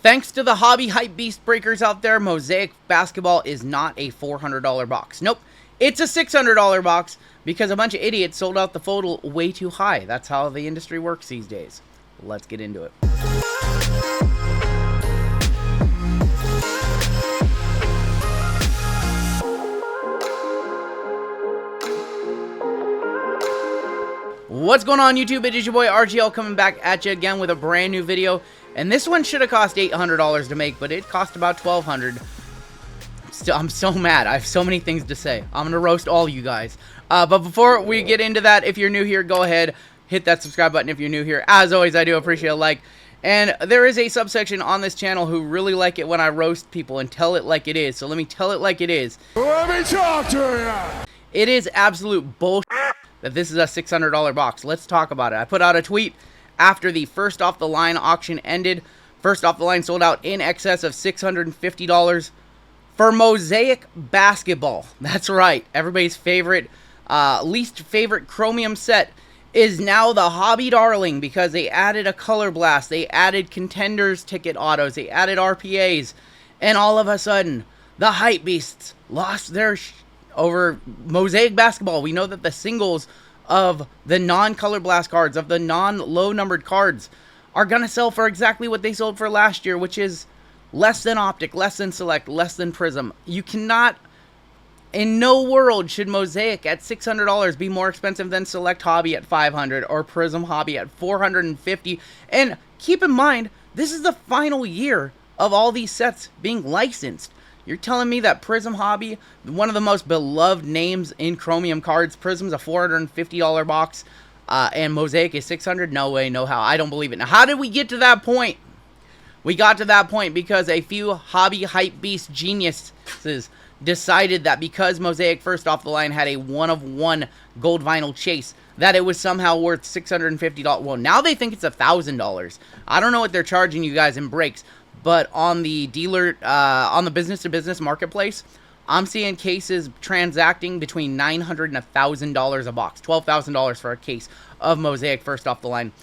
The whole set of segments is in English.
Thanks to the hobby hype beast breakers out there, Mosaic basketball is not a $400 box. Nope, it's a $600 box because a bunch of idiots sold out the photo way too high. That's how the industry works these days. Let's get into it. What's going on YouTube? It is your boy RGL coming back at you again with a brand new video. And this one should have cost $800 to make, but it cost about $1,200. I'm so mad. I have so many things to say. I'm going to roast all you guys. But before we get into that, if you're new here, go ahead, hit that subscribe button if you're new here. As always, I do appreciate a like. And there is a subsection on this channel who really like it when I roast people and tell it like it is. So let me tell it like it is. Let me talk to you. It is absolute bullshit that this is a $600 box. Let's talk about it. I put out a tweet after the first off the line auction ended. First off the line sold out in excess of $650 for Mosaic basketball. That's right. Everybody's favorite, least favorite chromium set is now the hobby darling because they added a color blast. They added contenders ticket autos. They added RPAs. And all of a sudden, the hype beasts lost their over Mosaic basketball. We know that the singles of the non-color blast cards, of the non-low numbered cards, are going to sell for exactly what they sold for last year, which is less than Optic, less than Select, less than Prism. You cannot, in no world should Mosaic at $600 be more expensive than Select Hobby at $500 or Prism Hobby at $450. And keep in mind, this is the final year of all these sets being licensed. You're telling me that Prism Hobby, one of the most beloved names in Chromium cards, Prism's a $450 box, and Mosaic is $600? No way, no how. I don't believe it. Now, how did we get to that point? We got to that point because a few hobby hype beast geniuses decided that because Mosaic first off the line had a one-of-one gold vinyl chase, that it was somehow worth $650. Well, now they think it's $1,000. I don't know what they're charging you guys in breaks. But on the dealer, on the business-to-business marketplace, I'm seeing cases transacting between $900 and $1,000 a box. $12,000 for a case of Mosaic first off the line.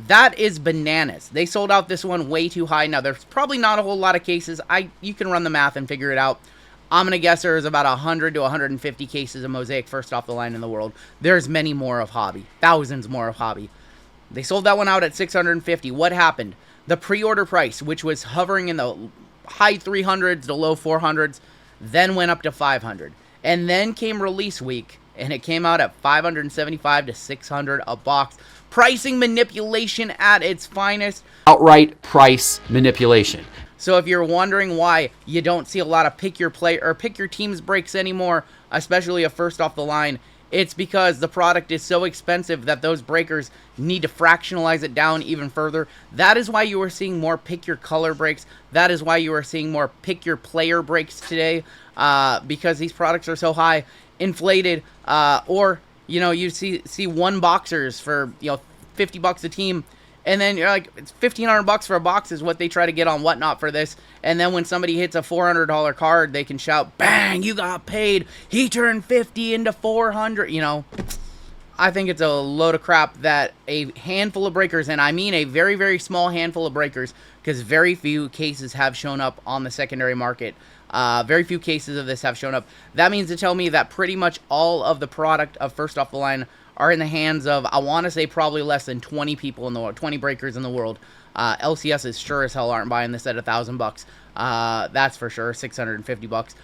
That is bananas. They sold out this one way too high. Now, there's probably not a whole lot of cases. You can run the math and figure it out. I'm going to guess there's about 100 to 150 cases of Mosaic first off the line in the world. There's many more of Hobby. Thousands more of Hobby. They sold that one out at $650. What happened? The pre-order price, which was hovering in the high 300s to low 400s, then went up to 500. And then came release week, and it came out at 575 to 600 a box. Pricing manipulation at its finest. Outright price manipulation. So if you're wondering why you don't see a lot of pick your play or pick your team's breaks anymore, especially a first off the line, it's because the product is so expensive that those breakers need to fractionalize it down even further. That is why you are seeing more pick your color breaks. That is why you are seeing more pick your player breaks today, because these products are so high inflated. Or you see one boxers for $50 a team. And then you're like, it's $1,500 for a box is what they try to get on Whatnot for this. And then when somebody hits a $400 card, they can shout, bang, you got paid. He turned 50 into 400. I think it's a load of crap that a handful of breakers, and I mean a very, very small handful of breakers, because very few cases have shown up on the secondary market. Very few cases of this have shown up. That means to tell me that pretty much all of the product of first off the line are in the hands of, I want to say, probably less than 20 people in the world, 20 breakers in the world. LCSs sure as hell aren't buying this at $1,000. That's for sure, $650.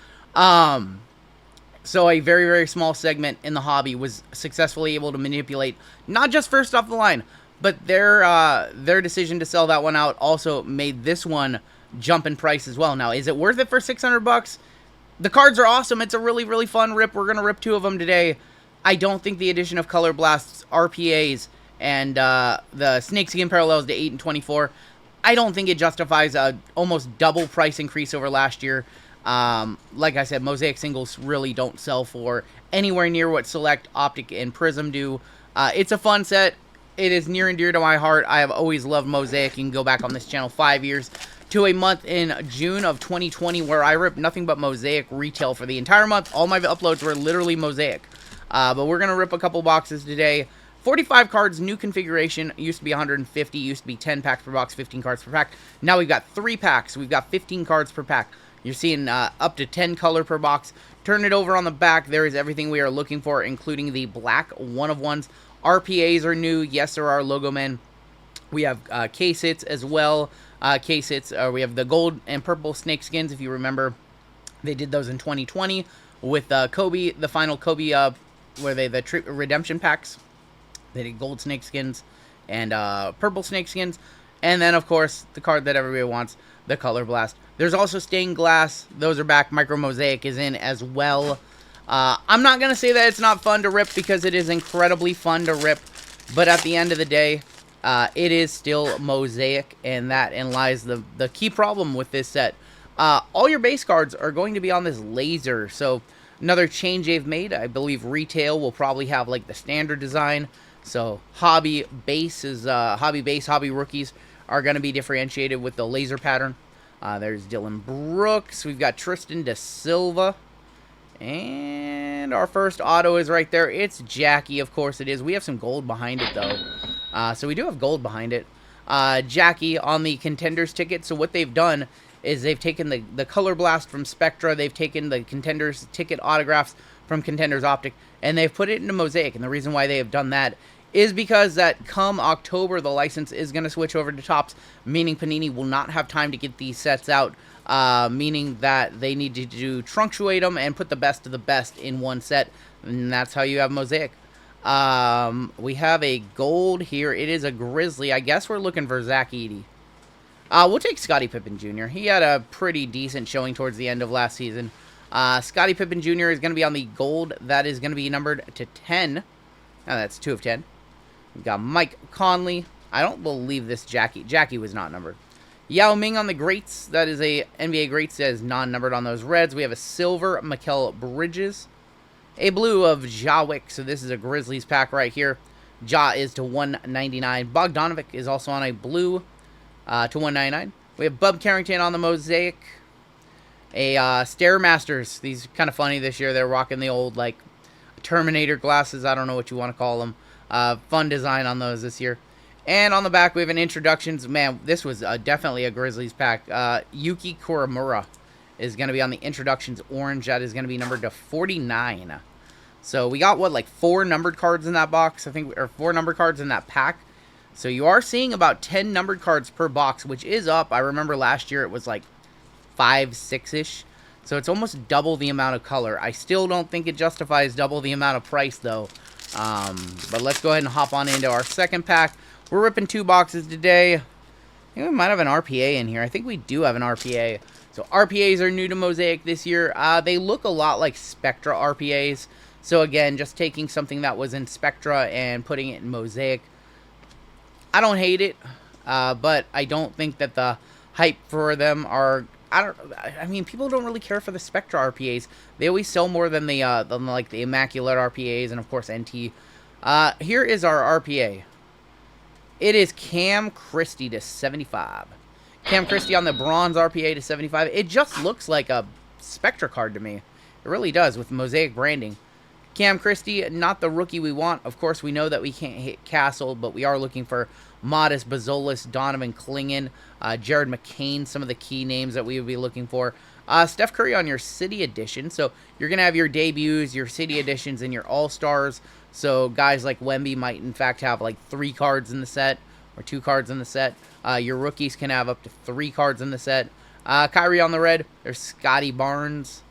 So a very, very small segment in the hobby was successfully able to manipulate not just first off the line, but their decision to sell that one out also made this one jump in price as well. Now, is it worth it for $600? The cards are awesome. It's a really, really fun rip. We're going to rip 2 of them today. I don't think the addition of Color Blasts, RPAs, and the Snakeskin Parallels to 8 and 24, I don't think it justifies a almost double price increase over last year. Like I said, Mosaic singles really don't sell for anywhere near what Select, Optic, and Prism do. It's a fun set. It is near and dear to my heart. I have always loved Mosaic. You can go back on this channel 5 years to a month in June of 2020 where I ripped nothing but Mosaic retail for the entire month. All my uploads were literally Mosaic. But we're going to rip a couple boxes today 45 cards, new configuration. Used to be 150, used to be 10 packs per box, 15 cards per pack. Now we've got 3 packs. We've got 15 cards per pack. You're seeing up to 10 color per box. Turn it over on the back. There is everything we are looking for, including the black 1-of-1s. RPAs are new. Yes, there are logo men. We have case hits as well. Case hits. We have the gold and purple snake skins. If you remember, they did those in 2020 with Kobe, the final Kobe, where they the redemption packs. They did gold snake skins and purple snake skins. And then, of course, the card that everybody wants, the Color Blast. There's also stained glass. Those are back. Micro Mosaic is in as well. I'm not going to say that it's not fun to rip, because it is incredibly fun to rip. But at the end of the day, it is still Mosaic, and that lies the key problem with this set. All your base cards are going to be on this laser. So another change they've made, I believe retail will probably have like the standard design. So hobby base, hobby rookies are going to be differentiated with the laser pattern. There's Dylan Brooks. We've got Tristan Da Silva. And our first auto is right there. It's Jackie, of course it is. We have some gold behind it, though. So we do have gold behind it. Jackie on the Contenders ticket. So what they've done is they've taken the Color Blast from Spectra. They've taken the Contenders ticket autographs from Contenders Optic, and they've put it into Mosaic. And the reason why they have done that is because that come October, the license is going to switch over to Topps, meaning Panini will not have time to get these sets out, meaning that they need to trunctuate them and put the best of the best in one set, and that's how you have Mosaic. We have a gold here. It is a Grizzly. I guess we're looking for Zach Edey. We'll take Scottie Pippen Jr. He had a pretty decent showing towards the end of last season. Scottie Pippen Jr. is going to be on the gold. That is going to be numbered to 10. Now that's 2 of 10. We've got Mike Conley. I don't believe this Jackie. Jackie was not numbered. Yao Ming on the greats. That is a NBA greats that is non-numbered on those reds. We have a silver Mikal Bridges. A blue of Ja Wick. So this is a Grizzlies pack right here. Ja is to 199. Bogdanovic is also on a blue to 199. We have Bub Carrington on the Mosaic. A Stairmasters. These are kind of funny this year. They're rocking the old like Terminator glasses. I don't know what you want to call them. Fun design on those this year. And on the back, we have an introductions. Man, this was definitely a Grizzlies pack. Yuki Kuramura is going to be on the introductions orange. That is going to be numbered to 49. So we got, what, like 4 numbered cards in that box? I think, or 4 numbered cards in that pack. So you are seeing about 10 numbered cards per box, which is up. I remember last year it was like 5, 6-ish. So it's almost double the amount of color. I still don't think it justifies double the amount of price, though. But let's go ahead and hop on into our second pack. We're ripping 2 boxes today. I think we might have an RPA in here. I think we do have an RPA. So RPAs are new to Mosaic this year. They look a lot like Spectra RPAs. So again, just taking something that was in Spectra and putting it in Mosaic. I don't hate it, but I don't think that the hype for them are... I mean, people don't really care for the Spectra RPAs. They always sell more than the like the Immaculate RPAs and of course NT. Here is our RPA. It is Cam Christie to 75. Cam Christie on the bronze RPA to 75. It just looks like a Spectra card to me. It really does with Mosaic branding. Cam Christie, not the rookie we want. Of course, we know that we can't hit Castle, but we are looking for Modest, Bazolis, Donovan Clingan, Jared McCain, some of the key names that we would be looking for. Steph Curry on your City Edition. So you're going to have your debuts, your City Editions, and your All-Stars. So guys like Wemby might, in fact, have like 3 cards in the set or 2 cards in the set. Your rookies can have up to 3 cards in the set. Kyrie on the red. There's Scotty Barnes.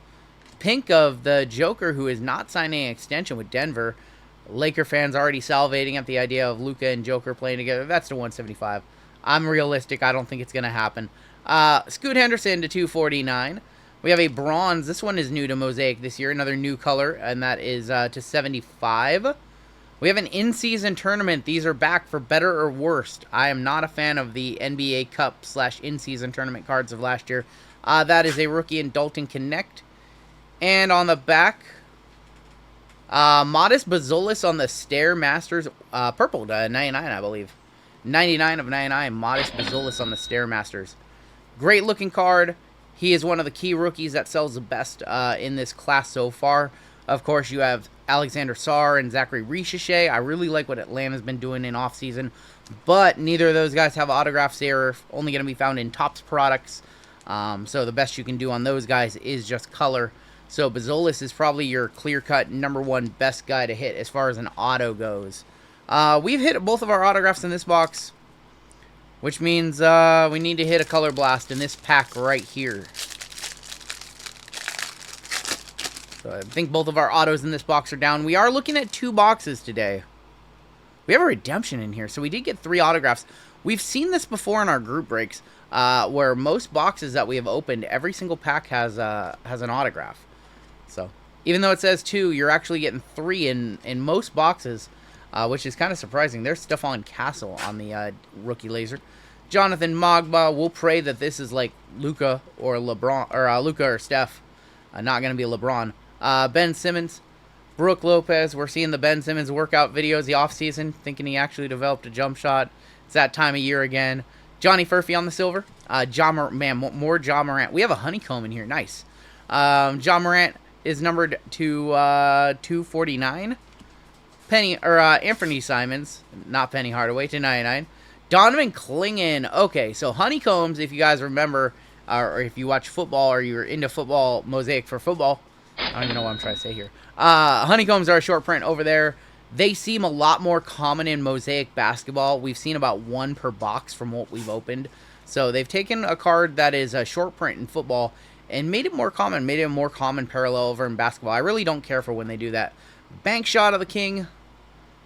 Pink of the Joker, who is not signing an extension with Denver. Laker fans already salivating at the idea of Luka and Joker playing together. That's to 175. I'm realistic. I don't think it's going to happen. Scoot Henderson to 249. We have a bronze. This one is new to Mosaic this year. Another new color, and that is to 75. We have an in-season tournament. These are back for better or worst. I am not a fan of the NBA Cup / in-season tournament cards of last year. That is a rookie in Dalton Connect. And on the back, Modest Bazolis on the Stairmasters, purple to 99, I believe. 99 of 99, Modest Bazolis on the Stairmasters. Great looking card. He is one of the key rookies that sells the best in this class so far. Of course, you have Alexander Sarr and Zachary Richeche. I really like what Atlanta's been doing in offseason, but neither of those guys have autographs. They're only going to be found in Topps products, so the best you can do on those guys is just color. So Bazolis is probably your clear-cut #1 best guy to hit as far as an auto goes. We've hit both of our autographs in this box, which means we need to hit a color blast in this pack right here. So I think both of our autos in this box are down. We are looking at 2 boxes today. We have a redemption in here, so we did get 3 autographs. We've seen this before in our group breaks, where most boxes that we have opened, every single pack has an autograph. So even though it says 2, you're actually getting 3 in most boxes, which is kind of surprising. There's Stephon Castle on the rookie laser. Jonathan Mogba. We'll pray that this is like Luka or LeBron, or Luka or Steph. Not going to be LeBron. Ben Simmons. Brooke Lopez. We're seeing the Ben Simmons workout videos the offseason, thinking he actually developed a jump shot. It's that time of year again. Johnny Furphy on the silver. More John Morant. We have a honeycomb in here. Nice. John Morant is numbered to 249. Anthony Simons, not Penny Hardaway, to 99. Donovan Clingan. Okay, so honeycombs, if you guys remember, or if you watch football or you're into football, Mosaic for football. I don't even know what I'm trying to say here. Honeycombs are a short print over there. They seem a lot more common in Mosaic basketball. We've seen about 1 per box from what we've opened. So they've taken a card that is a short print in football and made it more common, made it a more common parallel over in basketball. I really don't care for when they do that. Bank shot of the King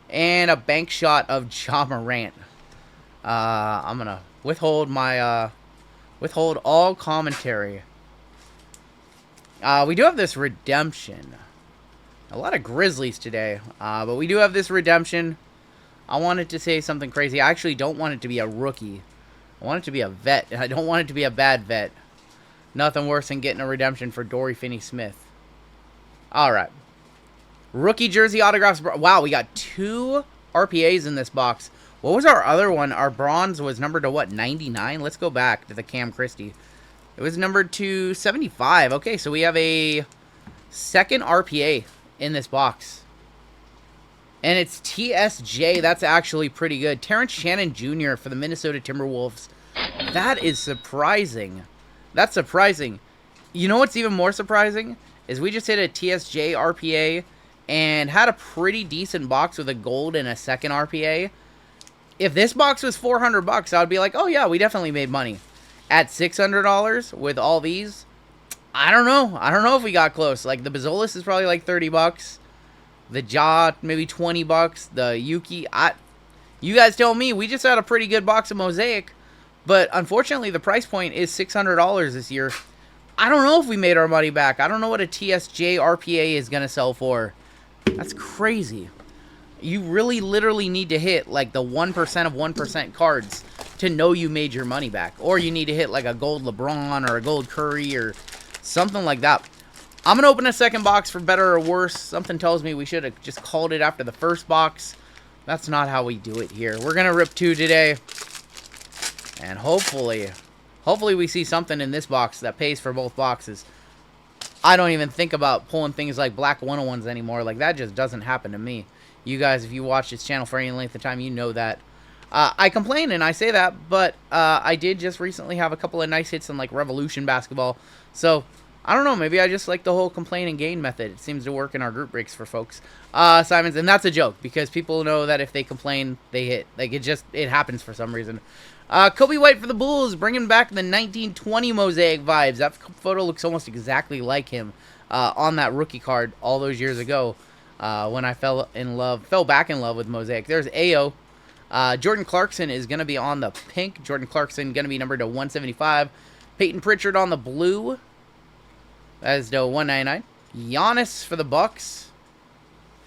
and a bank shot of Ja Morant. I'm going to withhold my withhold all commentary. We do have this redemption. A lot of Grizzlies today, but we do have this redemption. I wanted to say something crazy. I actually don't want it to be a rookie. I want it to be a vet. I don't want it to be a bad vet. Nothing worse than getting a redemption for Dory Finney-Smith. All right. Rookie jersey autographs. Wow, we got 2 RPAs in this box. What was our other one? Our bronze was numbered to what, 99? Let's go back to the Cam Christie. It was numbered to 75. Okay, so we have a second RPA in this box. And it's TSJ. That's actually pretty good. Terrence Shannon Jr. for the Minnesota Timberwolves. That is surprising. That's surprising. You know what's even more surprising? Is we just hit a TSJ RPA and had a pretty decent box with a gold and a second RPA. If this box was $400, I would be like, oh yeah, we definitely made money. At $600 with all these, I don't know. I don't know if we got close. Like the Bazolis is probably like $30. The Ja, maybe $20. The Yuki, you guys tell me. We just had a pretty good box of Mosaic, but unfortunately the price point is $600 this year. I don't know if we made our money back. I don't know what a TSJ RPA is going to sell for. That's crazy. You really literally need to hit like the 1% of 1% cards to know you made your money back. Or you need to hit like a gold LeBron or a gold Curry or something like that. I'm going to open a second box for better or worse. Something tells me we should have just called it after the first box. That's not how we do it here. We're going to rip 2 today. And hopefully we see something in this box that pays for both boxes. I don't even think about pulling things like black 101s anymore. Like, that just doesn't happen to me. You guys, if you watch this channel for any length of time, you know that. I complain and I say that, but I did just recently have a couple of nice hits in, like, Revolution basketball. So, I don't know. Maybe I just like the whole complain and gain method. It seems to work in our group breaks for folks. Simons, and that's a joke, because people know that if they complain, they hit. Like, it happens for some reason. Kobe White for the Bulls, bringing back the 1920 Mosaic vibes. That photo looks almost exactly like him on that rookie card all those years ago when I fell back in love with Mosaic. There's Ayo. Jordan Clarkson is going to be on the pink. Jordan Clarkson going to be numbered to 175. Peyton Pritchard on the blue. That is to 199. Giannis for the Bucks.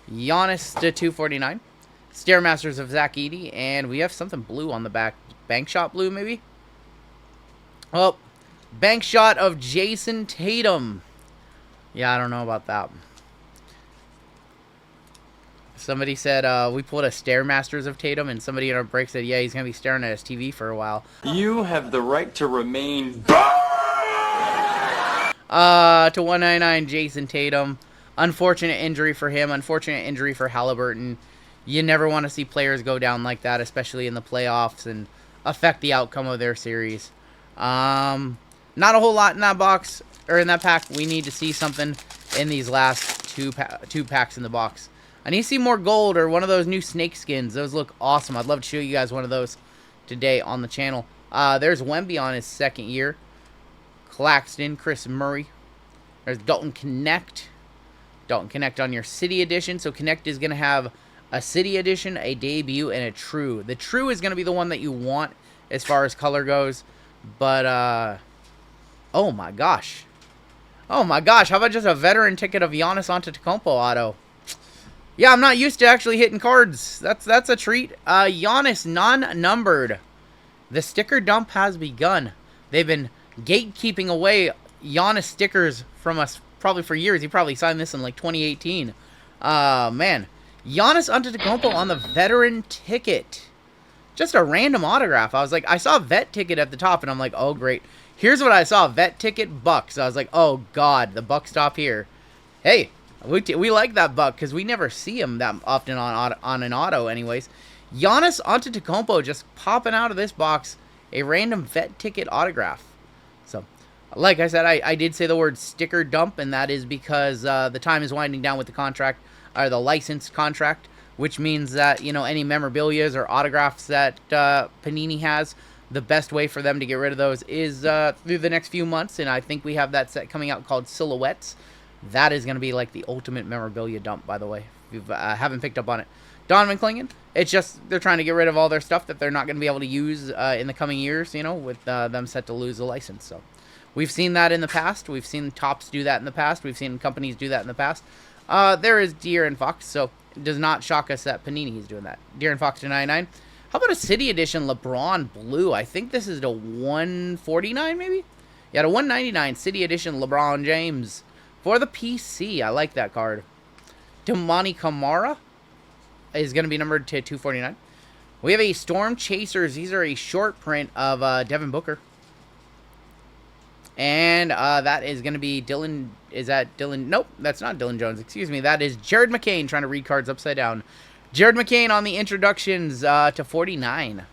Giannis to 249. Stairmasters of Zach Edey. And we have something blue on the back. Bank shot blue, maybe? Oh, bank shot of Jason Tatum. Yeah, I don't know about that. Somebody said we pulled a Stairmasters of Tatum, and somebody in our break said, yeah, he's going to be staring at his TV for a while. You have the right to remain... To 199, Jason Tatum. Unfortunate injury for him. Unfortunate injury for Halliburton. You never want to see players go down like that, especially in the playoffs, and affect the outcome of their series. Not a whole lot in that box, or in that pack. We need to see something in these last two packs in the box. I need to see more gold or one of those new snake skins. Those look awesome. I'd love to show you guys one of those today on the channel. There's Wemby on his second year. Claxton, Chris Murray. There's Dalton Connect. Dalton Connect on your City Edition. So Connect is going to have a City Edition, a Debut, and a True. The True is going to be the one that you want as far as color goes. But, oh my gosh. Oh my gosh, how about just a veteran ticket of Giannis Antetokounmpo auto? Yeah, I'm not used to actually hitting cards. That's a treat. Giannis non-numbered. The sticker dump has begun. They've been gatekeeping away Giannis stickers from us probably for years. He probably signed this in like 2018. Man. Giannis Antetokounmpo on the veteran ticket. Just a random autograph. I was like, I saw vet ticket at the top, and I'm like, oh, great. Here's what I saw. Vet ticket, Bucks. I was like, oh, God, the Bucks stop here. Hey, we like that Buck because we never see him that often on an auto anyways. Giannis Antetokounmpo just popping out of this box. A random vet ticket autograph. So, like I said, I did say the word sticker dump, and that is because the time is winding down with the contract, or the licensed contract, which means that, you know, any memorabilias or autographs that Panini has, the best way for them to get rid of those is through the next few months, and I think we have that set coming out called Silhouettes. That is going to be like the ultimate memorabilia dump, by the way, if you haven't picked up on it. Donovan Clingan, it's just they're trying to get rid of all their stuff that they're not going to be able to use in the coming years, you know, with them set to lose the license. So we've seen that in the past. We've seen Topps do that in the past. We've seen companies do that in the past. There is De'Aaron Fox, so it does not shock us that Panini is doing that. De'Aaron Fox to 99. How about a City Edition LeBron Blue? I think this is to 149, maybe? Yeah, to 199 City Edition LeBron James for the PC. I like that card. Damani Kamara is going to be numbered to 249. We have a Storm Chasers. These are a short print of Devin Booker. And that is going to be Dylan. Is that Dylan? Nope, that's not Dylan Jones. Excuse me. That is Jared McCain, trying to read cards upside down. Jared McCain on the introductions to 49.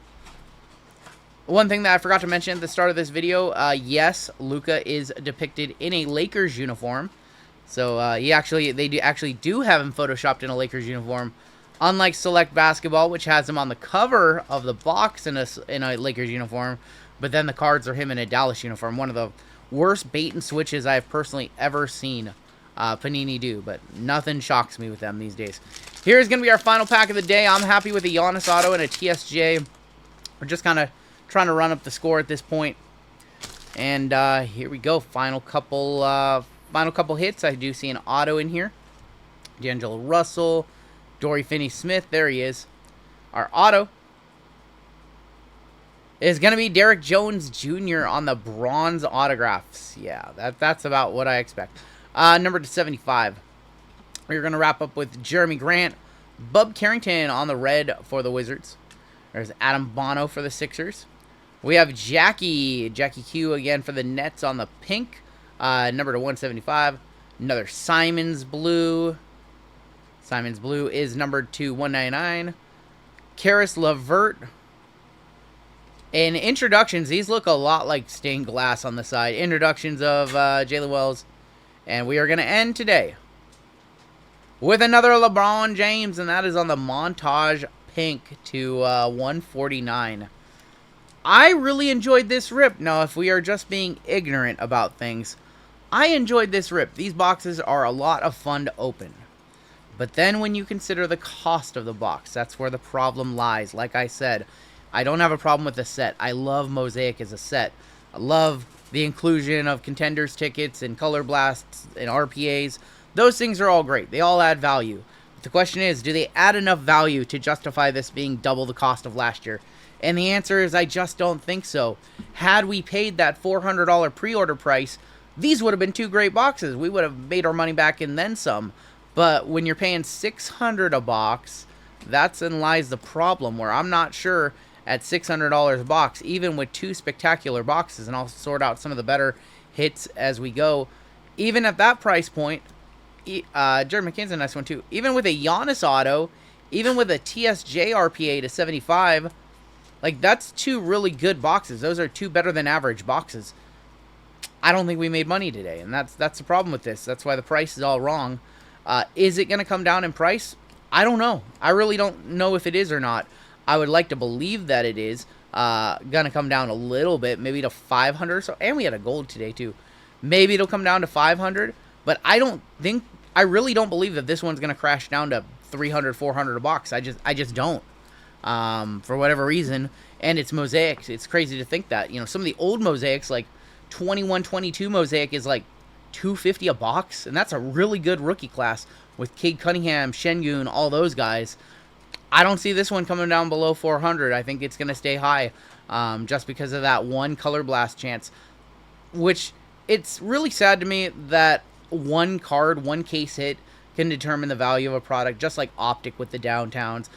One thing that I forgot to mention at the start of this video, yes, Luka is depicted in a Lakers uniform. So they actually do have him photoshopped in a Lakers uniform, unlike Select Basketball, which has him on the cover of the box in a Lakers uniform, but then the cards are him in a Dallas uniform. One of the worst bait and switches I have personally ever seen Panini do, but nothing shocks me with them these days. Here's going to be our final pack of the day. I'm happy with a Giannis auto and a TSJ. We're just kind of trying to run up the score at this point. And here we go. Final couple hits. I do see an auto in here. D'Angelo Russell, Dory Finney-Smith. There he is. Our auto is going to be Derrick Jones Jr. on the bronze autographs. Yeah, that's about what I expect. Number to 75. We're going to wrap up with Jeremy Grant, Bub Carrington on the red for the Wizards. There's Adam Bono for the Sixers. We have Jackie Q again for the Nets on the pink. Number to 175. Another Simons Blue. Simons Blue is numbered to 199. Karis LeVert. In introductions, these look a lot like stained glass on the side. Introductions of Jalen Wells. And we are going to end today with another LeBron James, and that is on the Montage Pink to 149. I really enjoyed this rip. Now, if we are just being ignorant about things, I enjoyed this rip. These boxes are a lot of fun to open. But then when you consider the cost of the box, that's where the problem lies. Like I said, I don't have a problem with the set. I love Mosaic as a set. I love the inclusion of contenders tickets and color blasts and RPAs. Those things are all great. They all add value. But the question is, do they add enough value to justify this being double the cost of last year? And the answer is, I just don't think so. Had we paid that $400 pre-order price, these would have been two great boxes. We would have made our money back and then some. But when you're paying $600 a box, that's in lies the problem, where I'm not sure at $600 a box, even with two spectacular boxes, and I'll sort out some of the better hits as we go. Even at that price point, Jared McCann's a nice one too. Even with a Giannis auto, even with a TSJ RPA to 75, like that's 2 really good boxes. Those are 2 better than average boxes. I don't think we made money today, and that's the problem with this. That's why the price is all wrong. Is it going to come down in price? I don't know. I really don't know if it is or not. I would like to believe that it is going to come down a little bit, maybe to 500 or so. And we had a gold today too. Maybe it'll come down to 500, but I really don't believe that this one's going to crash down to 300, 400 a box. I just don't. For whatever reason, and it's Mosaics. It's crazy to think that, some of the old Mosaics, like 21-22 Mosaic is like $250 a box, and that's a really good rookie class with Cade Cunningham, Şengün, all those guys. I don't see this one coming down below 400. I think it's going to stay high, just because of that one color blast chance, which it's really sad to me that one card, one case hit can determine the value of a product, just like Optic with the downtowns.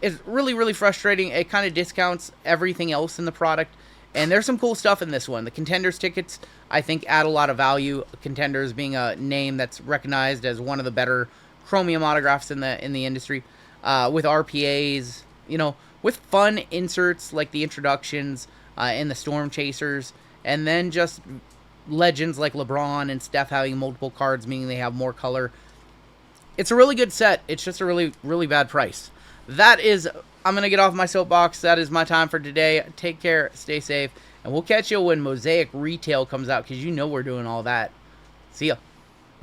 It's really, really frustrating. It kind of discounts everything else in the product. And there's some cool stuff in this one. The Contenders tickets, I think, add a lot of value. Contenders being a name that's recognized as one of the better chromium autographs in the industry. With RPAs, with fun inserts like the introductions and the Storm Chasers. And then just legends like LeBron and Steph having multiple cards, meaning they have more color. It's a really good set. It's just a really, really bad price. I'm going to get off my soapbox. That is my time for today. Take care, stay safe, and we'll catch you when Mosaic Retail comes out, because we're doing all that. See ya.